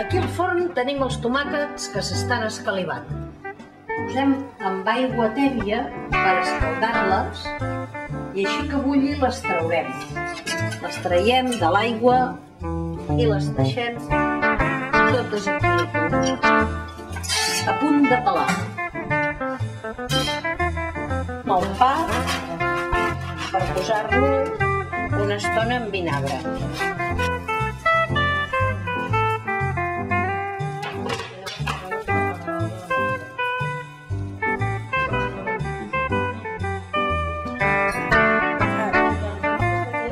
Aquí al forn tenim els tomàquets que s'estan escalivant. Posem amb aigua tèbia per escaldar-les i així que bulli les traurem. Les traiem de l'aigua i les deixem totes aquí a punt de pelar. El pa per posar-lo una estona en vinagre.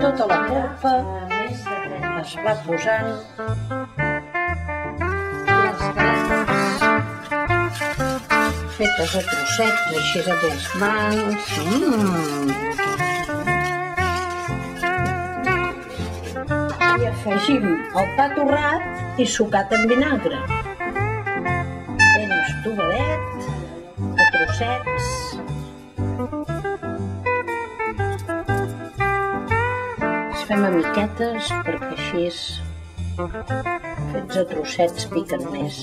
Tota la polpa es va posant les granes fetes a trossets, així amb les mans. I afegim el pa torrat i sucat en vinagre. Ben estovadet, a trossets. Fem a miquetes perquè així fets a trossets piquen més.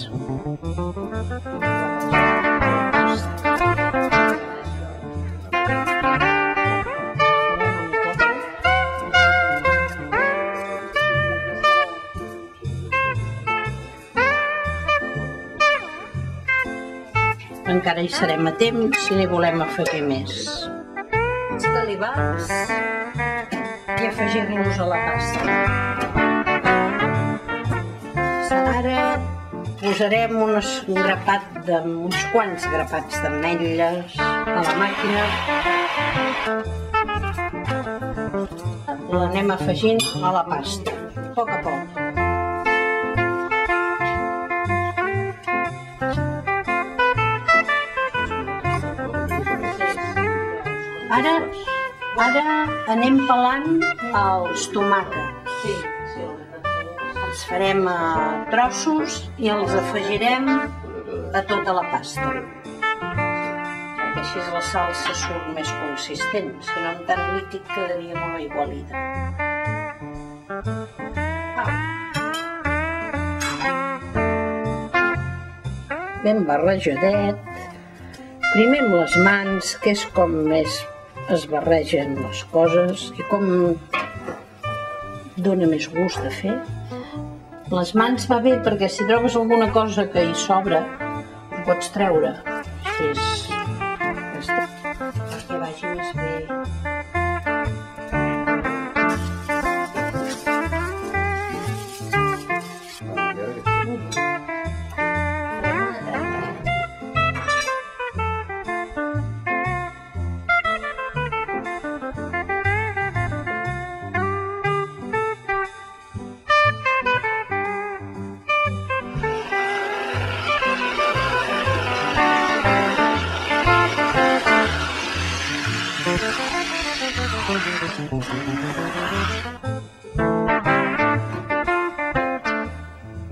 Encara hi serem a temps si n'hi volem afegir més. Escalivats i afegir-los a la pasta. Ara posarem uns quants grapats d'ametlles a la màquina. L'anem afegint a la pasta, a poc a poc. Ara anem pelant els tomàquets. Els farem a trossos i els afegirem a tota la pasta. Perquè així la salsa surt més consistent, si no amb tant líquid quedaria molt aigualida. Ben barrejadet. Primer amb les mans, que és com més es barregen les coses i com dona més gust de fer. Les mans va bé perquè si trobes alguna cosa que hi sobra, ho pots treure. Així que vagi més bé.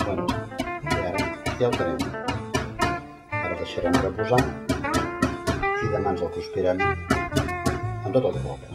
Bueno, i ara ja ho tenim. Ara deixarem reposar i demà ens el cruspirem amb tot el que vulguem.